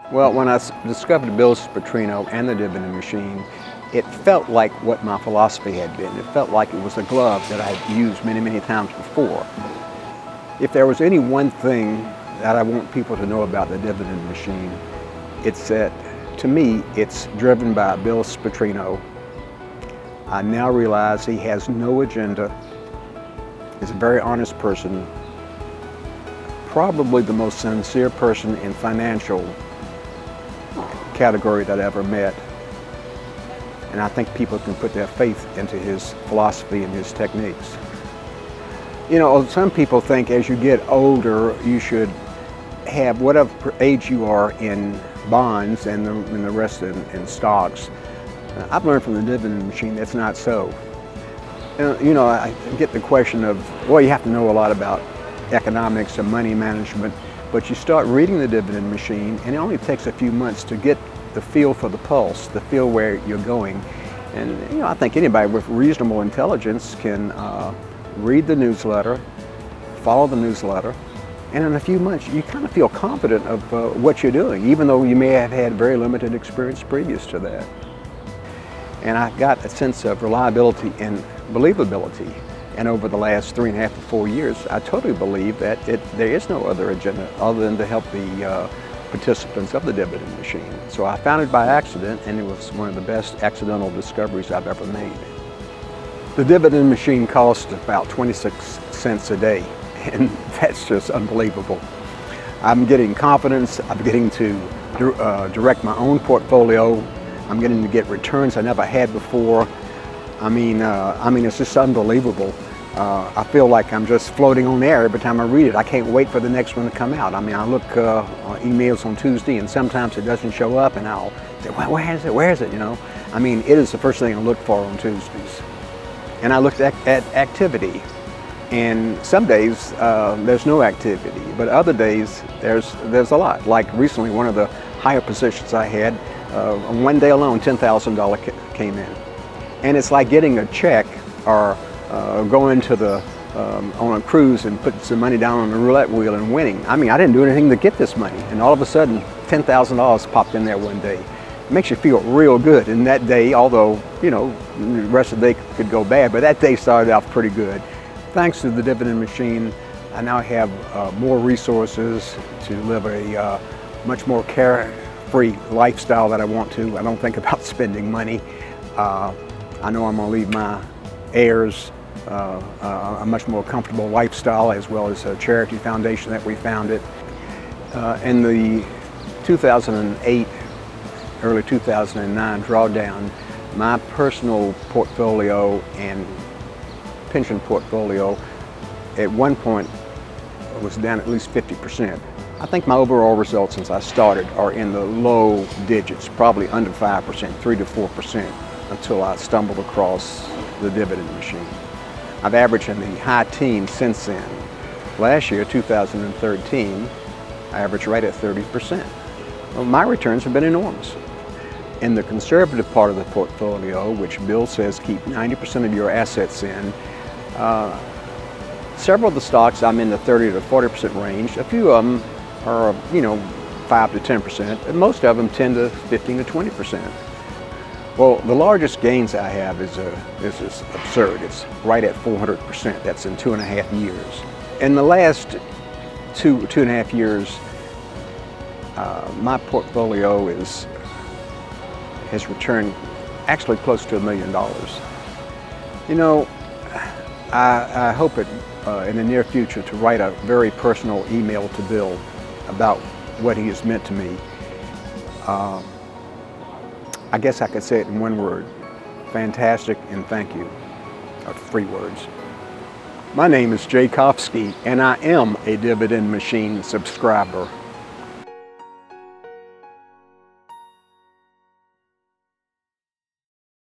Well, when I discovered Bill's Petrino and the dividend machine, it felt like what my philosophy had been. It felt like it was a glove that I had used many, many times before. If there was any one thing that I want people to know about the dividend machine, it's that, to me, it's driven by Bill Petrino. I now realize he has no agenda. He's a very honest person, probably the most sincere person in financial category that I ever met. And I think people can put their faith into his philosophy and his techniques. You know, some people think as you get older, you should have whatever age you are in bonds and the rest in stocks. I've learned from the dividend machine that's not so. You know, I get the question of, well, you have to know a lot about economics and money management, but you start reading the dividend machine and it only takes a few months to get the feel for the pulse, the feel where you're going. And you know, I think anybody with reasonable intelligence can read the newsletter, follow the newsletter, and in a few months you kind of feel confident of what you're doing, even though you may have had very limited experience previous to that. And I got a sense of reliability and believability. And over the last 3.5 to 4 years, I totally believe that there is no other agenda other than to help the participants of the dividend machine. So I found it by accident, and it was one of the best accidental discoveries I've ever made. The dividend machine costs about 26 cents a day, and that's just unbelievable. I'm getting confidence, I'm getting to direct my own portfolio, I'm getting to get returns I never had before. I mean, it's just unbelievable. I feel like I'm just floating on air every time I read it. I can't wait for the next one to come out. I mean, I look on emails on Tuesday, and sometimes it doesn't show up, and I'll say, well, where is it, you know? I mean, it is the first thing I look for on Tuesdays. And I looked at activity, and some days there's no activity, but other days there's a lot. Like recently, one of the higher positions I had, on one day alone, $10,000 came in. And it's like getting a check or going to on a cruise and putting some money down on the roulette wheel and winning. I mean, I didn't do anything to get this money, and all of a sudden $10,000 popped in there one day. It makes you feel real good. And that day, although, you know, the rest of the day could go bad, but that day started off pretty good. Thanks to the dividend machine, I now have more resources to live a much more carefree lifestyle that I want to. I don't think about spending money. I know I'm going to leave my heirs a much more comfortable lifestyle, as well as a charity foundation that we founded. In the 2008, early 2009 drawdown, my personal portfolio and pension portfolio at one point was down at least 50%. I think my overall results since I started are in the low digits, probably under 5%, 3 to 4%, until I stumbled across the dividend machine. I've averaged in the high teens since then. Last year, 2013, I averaged right at 30%. Well, my returns have been enormous. In the conservative part of the portfolio, which Bill says keep 90% of your assets in, several of the stocks I'm in the 30 to 40% range. A few of them are, you know, 5 to 10%, and most of them 10 to 15 to 20%. Well, the largest gains I have is just absurd. It's right at 400%. That's in 2.5 years. In the last two and a half years, my portfolio has returned actually close to $1 million. You know, I hope in the near future to write a very personal email to Bill about what he has meant to me. I guess I could say it in one word: fantastic and thank you, or 3 words. My name is Coffsky, and I am a Dividend Machine subscriber.